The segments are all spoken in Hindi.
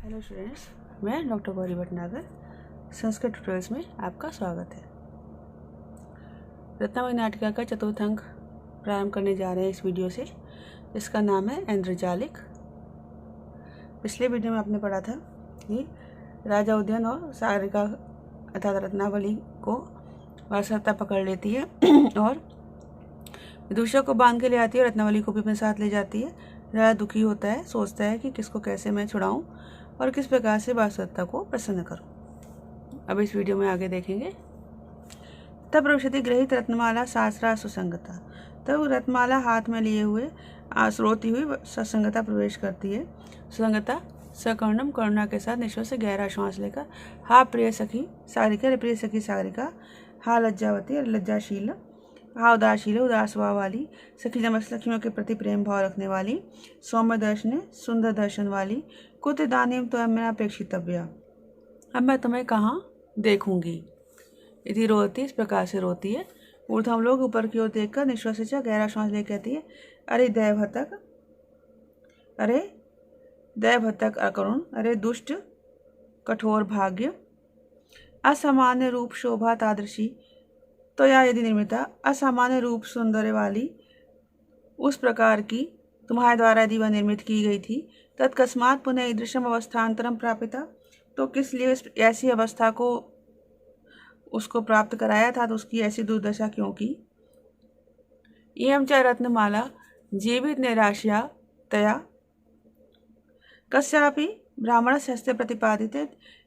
हेलो स्टूडेंट्स, मैं डॉक्टर गौरी भटनागर। संस्कृत ट्यूटोरियल्स में आपका स्वागत है। रत्नावली नाटिका का चतुर्थ अंक प्रारंभ करने जा रहे हैं इस वीडियो से, जिसका नाम है इंद्रजालिक। पिछले वीडियो में आपने पढ़ा था कि राजा उदयन और सागरिका अर्थात रत्नावली को वासवदत्ता पकड़ लेती है और विदूषक को बांध के ले आती है। रत्नावली को भी अपने साथ ले जाती है। राजा दुखी होता है, सोचता है कि किसको कैसे मैं छुड़ाऊं और किस प्रकार से वासवदत्ता को प्रसन्न करूं। अब इस वीडियो में आगे देखेंगे। तब प्रविशति गृहीत रत्नमाला शास्त्रा सुसंगता। तब रत्नमाला हाथ में लिए हुए रोती हुई सत्संगता प्रवेश करती है। सुसंगता सकर्णम करुणा के साथ निश्वास से गहरा श्वास लेकर हा प्रिय सखी सागरिका, रे प्रिय सखी सागरिका, हा लज्जावती और लज्जाशील, हा उदासील उदास स्वभाव वाली, सखी समस्त लक्ष्मियों के प्रति प्रेम भाव रखने वाली, सौम्य दर्शन सुंदर दर्शन वाली, कुत दानिम तो मैं अपेक्षितव्या, अब मैं तुम्हें कहाँ देखूंगी। यदि रोती इस प्रकार से रोती है। ऊर्ध्व हम लोग ऊपर की ओर देखकर निश्वास से गहरा श्वास ले कहती है, अरे दैवहतक, अरे दैवहतक अकरुण, अरे दुष्ट कठोर भाग्य, असामान्य रूप शोभा तादृशी, तो या यदि निर्मिता असामान्य रूप सुंदर वाली उस प्रकार की तुम्हारे द्वारा यदि वह निर्मित की गई थी, तत्कस्मात पुनः ईदृशम अवस्थान्तरम प्रापिता, तो किस लिए ऐसी अवस्था को उसको प्राप्त कराया था, तो उसकी ऐसी दुर्दशा क्यों की। एवं च रत्नमाला जीवित निराशया तया कस्यापि ब्राह्मणस्य हस्ते प्रतिपादित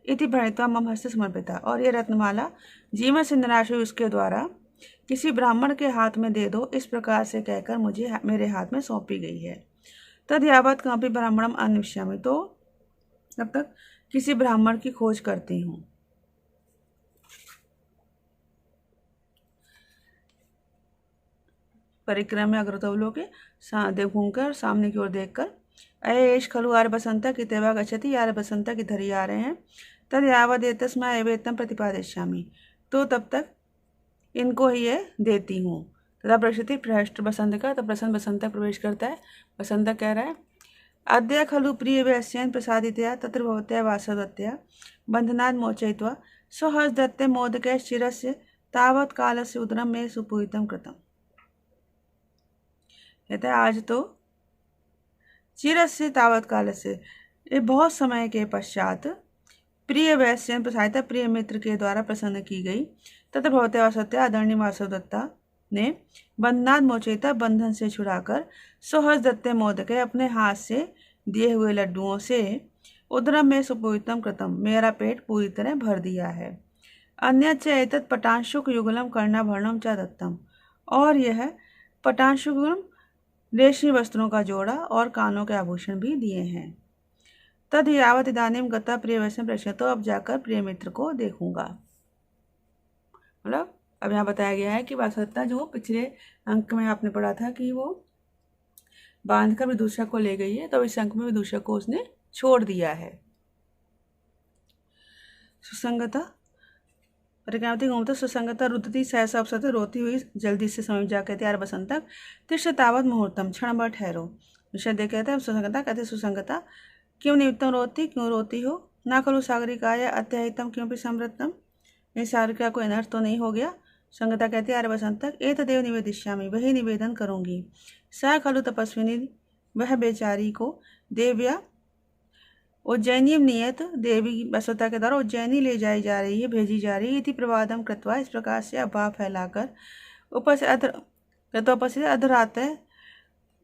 इति भणित्वा मम हस्ते समर्पिता। और ये रत्नमाला जीवन से निराश हुई उसके द्वारा किसी ब्राह्मण के हाथ में दे दो, इस प्रकार से कहकर मुझे मेरे हाथ में सौंपी गई है। तद यावत कमपि ब्राह्मणम अन्विष्यामि, तो तब तक किसी ब्राह्मण की खोज करती हूँ। परिक्रम में अग्रतवलोके घूमकर सामने की ओर देखकर, अयेष खलु आर्य बसंता की तेवा गच्छति, आर्य बसंता की धरी आ रहे हैं। तद यावद एतस्मै एवेत्तम प्रतिपादयिष्यामि, तो तब तक इनको ही ये देती हूँ। तथा प्रविशति प्रहष्ट बसंत का, तब प्रसन्न बसंत प्रवेश करता है। बसंत कह रहा है, अद्य खलु प्रिय वैश्यन प्रसादितया तत्र भवत्या वासवदत्तया बंधनात् मोचयित्वा स्वहस्त दत्ते मोदकैश्च चिरस्य तावत् कालस्य उदरम में सुपूरितम कृतम। कहता है, आज तो चिरस्य तावत् कालस्य, ये बहुत समय के पश्चात प्रिय वैश्यन प्रसादिता, प्रिय मित्र के द्वारा प्रसन्न की गई, तथा भवत्या वासवदत्तया आदरणीय वासवदत्ता ने बंधनात् मोचयित्वा, बंधन से छुड़ाकर, स्वहस्त दत्ते मोदक, अपने हाथ से दिए हुए लड्डुओं से, उदरम में सुपूरितम कृतम, मेरा पेट पूरी तरह भर दिया है। अन्यच्च एतत् पटांशुक युगलम कर्णाभरणम च दत्तम, और यह पटांशुक रेशमी वस्त्रों का जोड़ा और कानों के आभूषण भी दिए हैं। तद यावत इदानीम गता प्रिय वैश्य प्रश्न, तो अब जाकर प्रिय मित्र को देखूंगा। मतलब अब यहाँ बताया गया है कि वासवदत्ता जो पिछले अंक में आपने पढ़ा था कि वो बांधकर विदूषक को ले गई है, तो इस अंक में विदूषक को उसने छोड़ दिया है। सुसंगता घूमते सुसंगता रुदती सहसा अवसर, रोती हुई जल्दी से समीप जा कहती, यार बसंतक तिष्ठ तावत मुहूर्तम, क्षण भर ठहरो। विषय दे कहते हैं सुसंगता, कहते सुसंगता क्यों निमित्तम रोती, क्यों रोती हो। ना खलु सागरिकाया अत्याहितम क्योंकि समृद्धम, ये सागरिका को अनर्थ तो नहीं हो गया। संगता कहती है, अरे बसंतक एतदेव निवेदिष्यामि, वही निवेदन करूंगी। सा खलु तपस्विनी, वह बेचारी को देव्या उज्जैनी नियत, देवी वासवदत्ता के द्वारा उज्जैनी ले जाई जा रही है, भेजी जा रही है। इति प्रवादम कृत्वा, इस प्रकार से अफवाह फैलाकर, उपस्थित अधरात्र,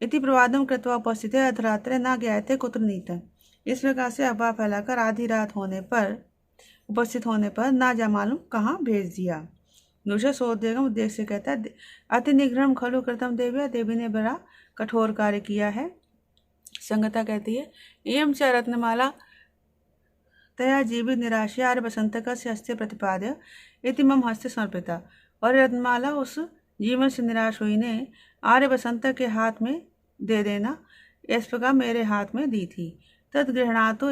इति प्रवादम कृत्वा उपस्थित अधरात्र न ज्ञायते कुत्र नीत, इस प्रकार से अफवाह फैलाकर आधी रात होने पर, उपस्थित होने पर ना जा मालूम कहाँ भेज दिया। दूसरा सोद्वेगम उद्देश्य से कहता है, अति निग्रहम खलु कृतम देव्या, देवी ने बड़ा कठोर कार्य किया है। संगता कहती है, एवं च रत्नमाला तया जीवित निराशया आर्य बसंतक से हस्ते प्रतिपाद्य इति मम हस्ते समर्पिता, और रत्नमाला उस जीवन से निराश हुई ने आर्य बसंतक के हाथ में दे देना, इस प्रकार मेरे हाथ में दी थी। तद गृहणातु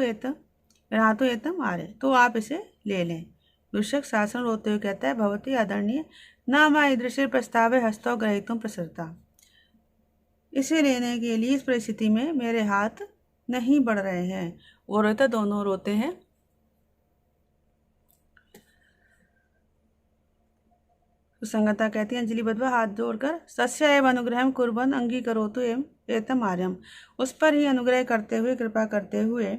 एतम आर्य, तो आप इसे ले लें। दूषक शासन रोते हुए कहता है, भवती आदरणीय न मा ईदृशे प्रस्तावे हस्तौ ग्रहीतुम प्रसरता, इसे लेने के लिए इस परिस्थिति में मेरे हाथ नहीं बढ़ रहे हैं। वो रोता, दोनों रोते हैं। सुसंगता कहती है अंजलि बद्वा हाथ जोड़कर सस्य एवं अनुग्रह कुर्बन अंगीकरोतु एवं एतम आर्यम, उस पर ही अनुग्रह करते हुए, कृपा करते हुए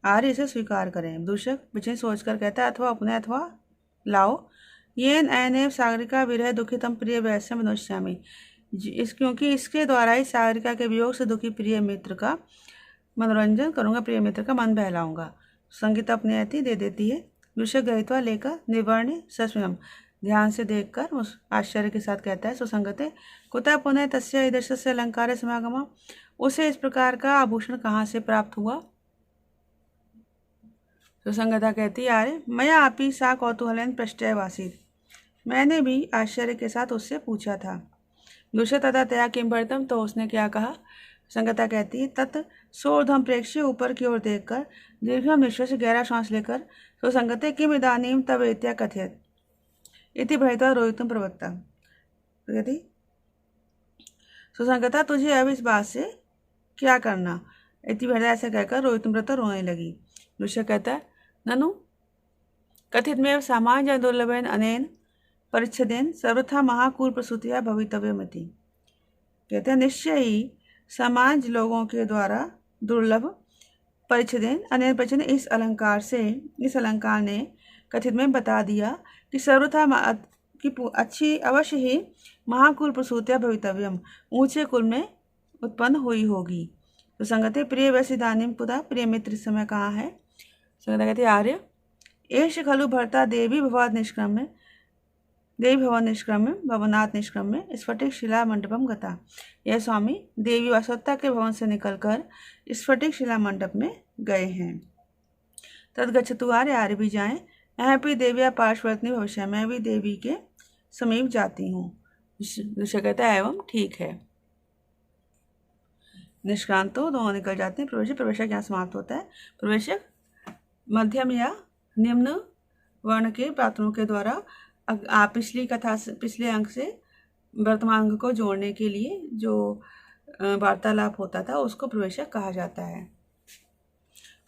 आर्य इसे स्वीकार करें। दूषक विचय सोचकर कहता है अथवा अपने अथवा लाओ येन एनेव सागरिका विरह दुखितम प्रिय वैश्य मनुष्यामी, क्योंकि इसके द्वारा ही सागरिका के वियोग से दुखी प्रिय मित्र का मनोरंजन करूंगा, प्रिय मित्र का मन बहलाऊंगा। संगीता अपनी अति दे देती है। दूषक ग्रहित्वा लेकर निवर्ण्य सस्मिनम, ध्यान से देखकर उस आश्चर्य के साथ कहता है सुसंगते कुतः पुनः तस्य ईदृशस्य अलंकार समागम, उसे इस प्रकार का आभूषण कहाँ से प्राप्त हुआ। सुसंगता कहती है अरे मैं आपी सा कौतूहलन पृष्ठवासित, मैंने भी आश्चर्य के साथ उससे पूछा था। दूषक तथा तया किम भरतम, तो उसने क्या कहा। संगता कहती है तत् सोर्धम प्रेक्ष्य, ऊपर की ओर देखकर दीर्घम निश्वास गहरा श्वास लेकर सुसंगते किम इदानीम तब इत्या कथयत इति भयता रोहितम प्रवक्ता। कहती सुसंगता तुझे अब इस बात से क्या करना, इति भयता ऐसा कहकर रोहितम प्रवक्ता रोने लगी। दूषक कहता है ननु कथित में सामान्य दुर्लभेन अनेन परिच्छदेन सर्वथा महाकूल प्रसूतिया भवितव्यमिति। कहते हैं निश्चय ही समाज लोगों के द्वारा दुर्लभ परिच्छदेन अनेन परिच्छदेन, इस अलंकार से, इस अलंकार ने कथित में बता दिया कि सर्वथा की अच्छी अवश्य ही महाकुल प्रसूतिया भवितव्यम, ऊंचे कुल में उत्पन्न हुई होगी। तो संगते प्रिय वैसे दानिम पुदा, प्रिय मित्र इस समय कहाँ है। संगता कहती आर्य एष खलु भर्ता देवी भवाद निष्क्रम में, देवी भवन निष्क्रम में, भवनाथ निष्क्रम में स्फटिक शिला मंडपम गता, यह स्वामी देवी वासवत्ता के भवन से निकलकर स्फटिक शिला मंडप में गए हैं। तद गच्छतु आर्य, आर्य भी जाएं। अहपि देविया पार्श्ववर्तिनी भविष्य, मैं भी देवी के समीप जाती हूँ। दूसरा कहता है एवं ठीक है। निष्क्रांतो दोनों निकल जाते हैं। प्रवेशक, प्रवेशक यहाँ समाप्त होता है। प्रवेशक मध्यम या निम्न वर्ण के प्रार्थनों के द्वारा पिछली कथा से, पिछले अंक से वर्तमान अंक को जोड़ने के लिए जो वार्तालाप होता था उसको प्रवेशक कहा जाता है।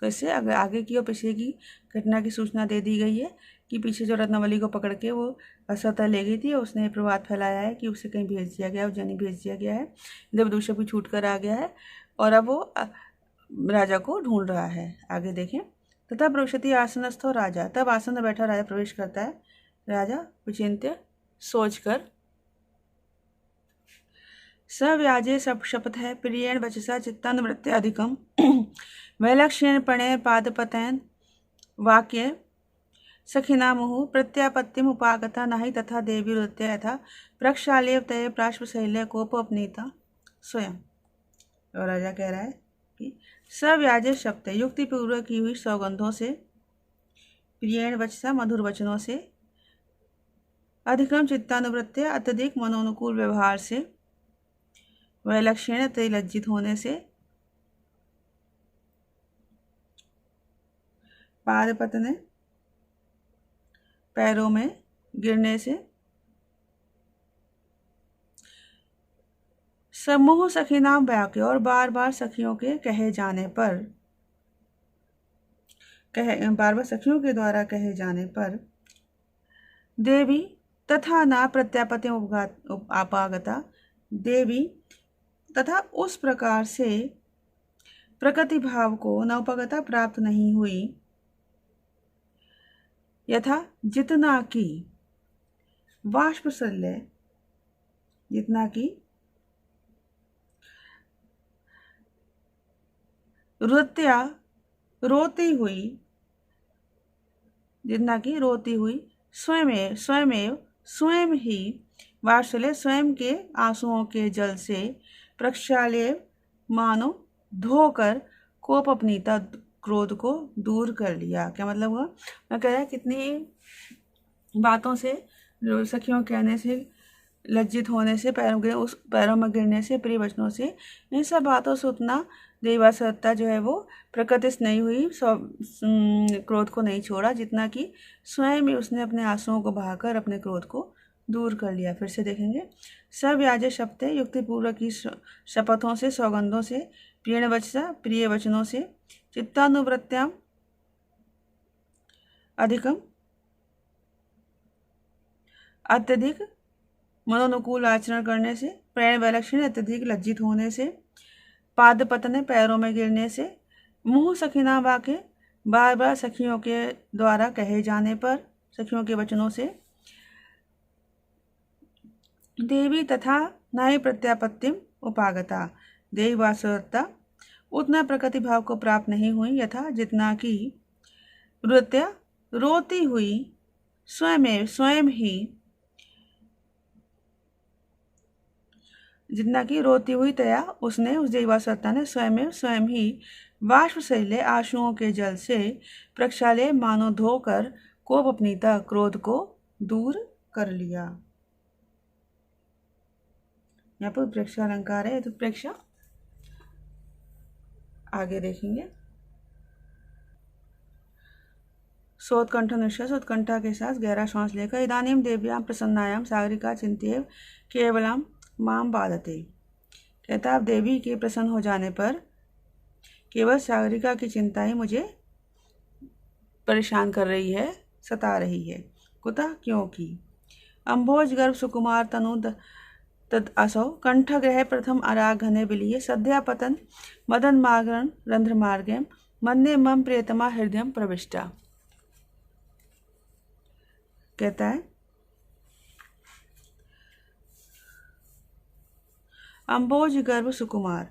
तो इससे अगर आगे की और पिछले की घटना की सूचना दे दी गई है कि पीछे जो रत्नावली को पकड़ के वो अस्वता ले गई थी, उसने प्रभात फैलाया है कि उसे कहीं भेज दिया गया है, उज्जैनी भेज दिया गया है, जब दूषक भी छूट कर आ गया है और अब वो राजा को ढूंढ रहा है। आगे देखें। तथा प्रविशति आसनस्थो राजा, तब आसन में बैठा राजा प्रवेश करता है। राजा विचिंत्य सोचकर सव्याजे शपथ है प्रियेण वचसा चित्तान वृत्ति अधिकम वैलक्ष्येण प्रणय पादपतैन वाक्य सखिना मुहु प्रत्यापत्तिम उपागता नाही तथा देवी नृत्य यथा प्रक्षालेव तय प्राश्वशैल्य कोप अपनीता स्वयं। और राजा कह रहा है कि सव्याजे शब्द युक्तिपूर्वक की हुई सौगंधों से, प्रियेण वचसा मधुर वचनों से, अधिकम चित्तानुवृत्ति अत्यधिक मनोनुकूल व्यवहार से, वैलक्षण त्रिलज्जित होने से, पादपतने पैरों में गिरने से, समूह सखी नाम वाक्य और बार बार सखियों के कहे जाने पर, बार बार सखियों के द्वारा कहे जाने पर, देवी तथा ना प्रत्यापत्ति अपागता, देवी तथा उस प्रकार से प्रकृति भाव को नवपगता प्राप्त नहीं हुई, यथा जितना की बाष्पशल्य, जितना की नृत्या रोती हुई, जितना की रोती हुई, स्वयं ही वात्सल्य स्वयं के आंसुओं के जल से, प्रक्षाल्य मानो धोकर, कोप अपनीता क्रोध को दूर कर लिया। क्या मतलब हुआ। मैं कह रहा है कितनी बातों से, सखियों कहने से, लज्जित होने से, पैरों में गिरने से, प्रिय वचनों से, इन सब बातों से उतना देवासत्ता जो है वो प्रकृति से नहीं हुई, क्रोध को नहीं छोड़ा, जितना कि स्वयं ही उसने अपने आंसुओं को बहाकर अपने क्रोध को दूर कर लिया। फिर से देखेंगे। सब व्याज शब्द युक्तिपूर्वक की शपथों से, सौगंधों से, प्रियण वचसा प्रिय वचनों से, चित्तानुवृत्त्याम अधिकम अत्यधिक मनोनुकूल आचरण करने से, प्रेण वैलक्षण्य अत्यधिक लज्जित होने से, पाद पतने पैरों में गिरने से, मुँह सखीना वाक्य बार बार सखियों के द्वारा कहे जाने पर, सखियों के वचनों से, देवी तथा नाई प्रत्यापत्तिम उपागता देवी वासवत्ता उतना प्रकृति भाव को प्राप्त नहीं हुई यथा जितना कि नृत्य रोती हुई स्वयं ही जितना कि रोती हुई तया उसने उस देवासत्ता ने स्वयं ही बाष्पशैले आंसुओं के जल से प्रक्षाले मानो धोकर कोपनीता क्रोध को दूर कर लिया। यहाँ पर प्रेक्षा अलंकार है, तो प्रेक्षा आगे देखेंगे। सोत्कंठ निश्वास, उत्कंठा के साथ गहरा श्वास लेकर, इदानीम देव्याम प्रसन्नायाम सागरिका चिंत्येव केवलम माम बाधते। कहता अब देवी के प्रसन्न हो जाने पर केवल सागरिका की चिंता ही मुझे परेशान कर रही है, सता रही है। कुतः क्योंकि अम्भोज गर्भ सुकुमार तनु तद असौ कंठग्रह प्रथम अराग घने बिलिये सद्या पतन मदन मागरण रंध्र मार्गेम मन्ने मम प्रियतमा हृदय प्रविष्टा। कहता है अम्भोज गर्भ सुकुमार,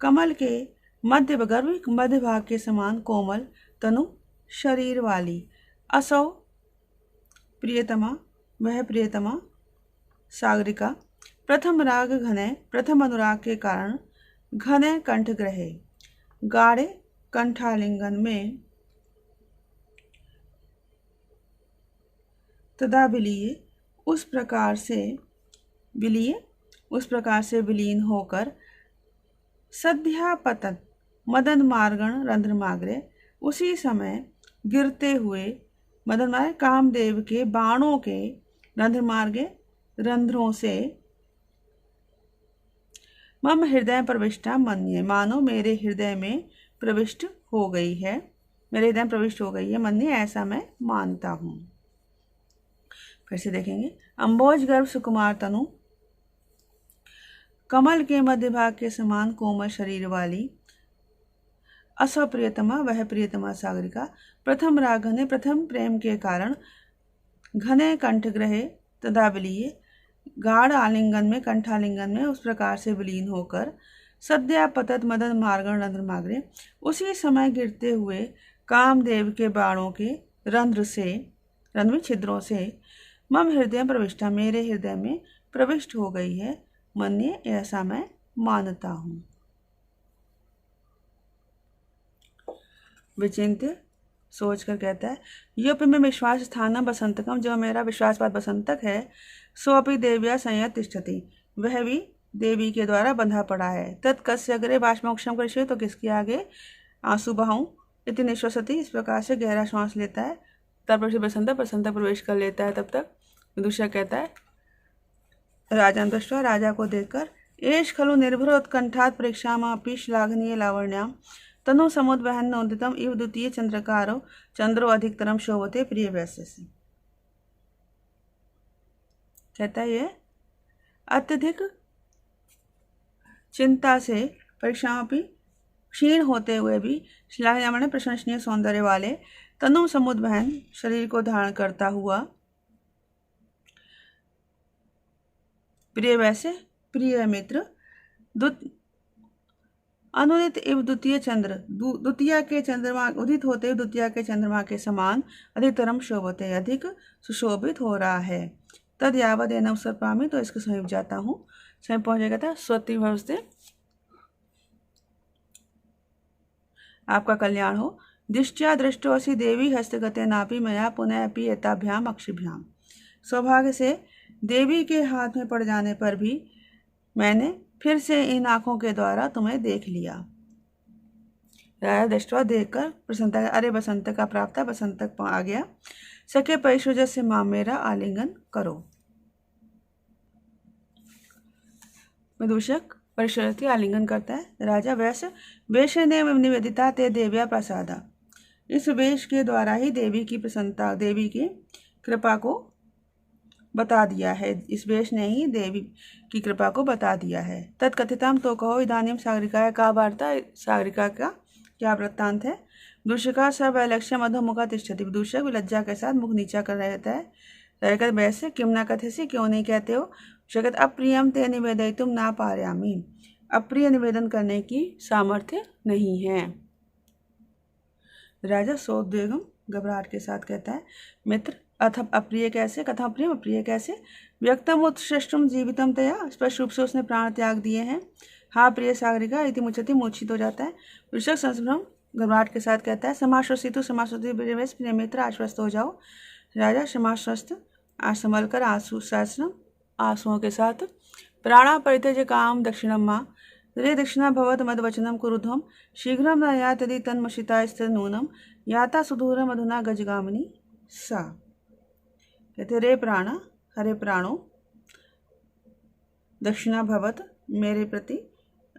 कमल के मध्य भाग के समान कोमल तनु शरीर वाली, असौ प्रियतमा वह प्रियतमा सागरिका, प्रथम राग घने प्रथम अनुराग के कारण घने कंठग्रहे गाढ़े कंठालिंगन में तदा विलीय उस प्रकार से विलीन होकर सध्यापतन मदन मार्गण रंध्र मार्गे उसी समय गिरते हुए मदन मार्ग कामदेव के बाणों के रंध्र मार्गे रंध्रों से मम हृदय प्रविष्टा मन्ये मानो मेरे हृदय में प्रविष्ट हो गई है, मेरे हृदय में प्रविष्ट हो गई है, मन्ये ऐसा मैं मानता हूँ। फिर से देखेंगे। अम्भोज गर्भ सुकुमार तनु, कमल के मध्य भाग के समान कोमल शरीर वाली, असौ प्रियतमा वह प्रियतमा सागरिका, प्रथम राग घने प्रथम प्रेम के कारण घने कंठग्रहे तदा विलीय गाढ़ आलिंगन में कंठालिंगन में उस प्रकार से विलीन होकर सद्यापतत मदन मार्गण रंध्र मार्गे उसी समय गिरते हुए कामदेव के बाणों के रंध्र छिद्रों से मम हृदय प्रविष्टा मेरे हृदय में प्रविष्ट हो गई है, मन्ये ऐसा मैं मानता हूँ। विचिंत्य सोच कर कहता है योपि में विश्वास स्थान बसंतकम, जो मेरा विश्वासपात बसंतक है, सोपि देव्या संयत तिष्ठति वह भी देवी के द्वारा बंधा पड़ा है। तत्कस्य अग्रे बाष्पमोक्षम करिष्ये, तो किसके आगे आंसू बहाऊं, इति निश्वसति इस प्रकार से गहरा श्वास लेता है। तब से बसंत प्रवेश कर लेता है। तब तक विदूषक कहता है राजा दृष्टवा राजा को देखकर एष खलु निर्भर उत्कंठात् परीक्षामापि श्लाघनीय लावण्याम तनु समुद्वहन नोदितम इव द्वितीय चंद्रकारो चंद्रो अधिकतरम शोभते प्रिय वैश्य से। कहता है ये अत्यधिक चिंता से परीक्षाओं भी क्षीण होते हुए भी श्लाघनीय प्रशंसनीय सौंदर्य वाले तनु समुद्वहन शरीर को धारण करता हुआ प्रिय वैसे प्रिय मित्र अनुदित इव द्वितीय के चंद्रमा उदित होते हुए द्वितीय के चंद्रमा के समान अधिकतरम शोभते अधिक सुशोभित हो रहा है। तद यावद एन अवसर पामी, तो इसको समीप जाता हूँ, समीप पहुँच जाएगा था स्वति भवस्ते आपका कल्याण हो। दृष्टया दृष्टोऽसि देवी हस्तगते नापि मया पुनः अपि एताभ्याम अक्षिभ्याम। सौभाग्य से देवी के हाथ में पड़ जाने पर भी मैंने फिर से इन आंखों के द्वारा तुम्हें देख लिया। राजा दृष्टवा देखकर प्रसन्नता, अरे बसंत का प्राप्त बसंत आ गया, सके पैशुज से मां मेरा आलिंगन करो। विदूषक परिशरती आलिंगन करता है। राजा वेश ने निवेदिता ते देव्या प्रसादा। इस वेश के द्वारा ही देवी की प्रसन्नता, देवी की कृपा को बता दिया है। इस वेश ने ही देवी की कृपा को बता दिया है। तत्कथितम तो कहो इदानीम सागरिका का वार्ता। सागरिका का क्या वृत्तांत है? दूषका सब लक्ष्य मधुमुखा तिष्ठति। दूषक लज्जा के साथ मुख नीचा कर रहता है। रहकर वैसे किम न कथयसि, क्यों नहीं कहते हो? जगत अप्रियम ते निवेदयितुम ना पारयामि। अप्रिय निवेदन करने की सामर्थ्य नहीं है। राजा सोद्वेगम घबराहट के साथ कहता है, मित्र अथ अप्रिय कैसे? कथा प्रियम अप्रिय कैसे? व्यक्तम उत्सृष्टुम जीवितम तया। स्पष्ट रूप से उसने प्राण त्याग दिए हैं। हाँ प्रिय सागरिका इति मुचति, मूर्छित हो जाता है। वृषक संस्भ्रम घबराहट के साथ कहता है, समाश्वसितु समाश्वसितु प्रिय मित्र आश्वस्त हो जाओ। राजा समाश्वस्त संभल कर आंसुओं के साथ, प्राणा परित्यज काम दक्षिणम मां रे दक्षिणा भवत मद वचनम कुरुध्वम शीघ्रम न यात यदि तन्मशिता स्थिर नूनम याता सुदूरम अधुना गजगामिनी सा। कहते रे प्राणा, हरे प्राणो, दक्षिणा भवत मेरे प्रति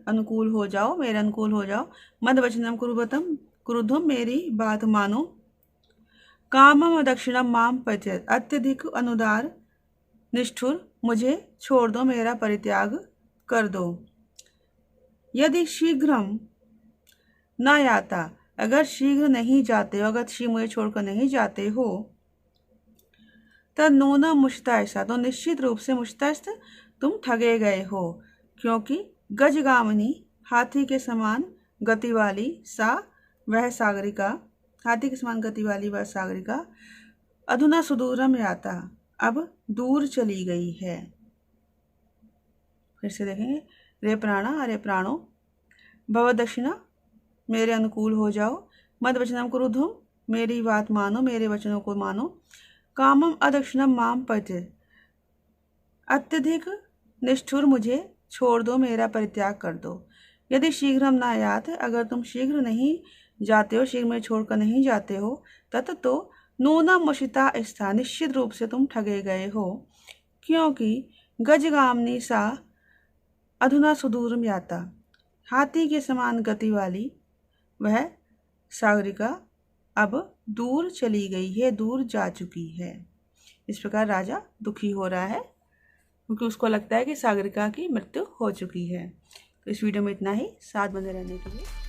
अनुकूल हो जाओ, मेरे अनुकूल हो जाओ। मद वचनम कुरुध्वम मेरी बात मानो। कामम दक्षिणम माम परित्यज, अत्यधिक अनुदार निष्ठुर मुझे छोड़ दो, मेरा परित्याग कर दो। यदि शीघ्रम न याता, अगर शीघ्र नहीं जाते हो, अगर शी मुझे छोड़कर नहीं जाते हो, तब नूनम मुश्ताइसा, तो निश्चित रूप से मुश्तस्त तुम ठगे गए हो, क्योंकि गजगामिनी हाथी के समान गति वाली सा वह सागरिका, हाथी के समान गति वाली वह सागरिका अधुना सुदूरम याता, अब दूर चली गई है। फिर से देखेंगे, रे प्राणा, अरे प्राणो, भव दक्षिणा मेरे अनुकूल हो जाओ, मद वचनम कुरुध्वम मेरी बात मानो, मेरे वचनों को मानो। कामम अदक्षिणम माम परित्यज, अत्यधिक निष्ठुर मुझे छोड़ दो, मेरा परित्याग कर दो। यदि शीघ्रम न यात, अगर तुम शीघ्र नहीं जाते हो, शीघ्र में छोड़कर नहीं जाते हो, तत तो नूनम मुशिता स्था, निश्चित रूप से तुम ठगे गए हो, क्योंकि गजगामिनी सा अधुना सुदूरम याता, हाथी के समान गति वाली वह सागरिका अब दूर चली गई है, दूर जा चुकी है। इस प्रकार राजा दुखी हो रहा है, क्योंकि उसको लगता है कि सागरिका की मृत्यु हो चुकी है। तो इस वीडियो में इतना ही। साथ बने रहने के लिए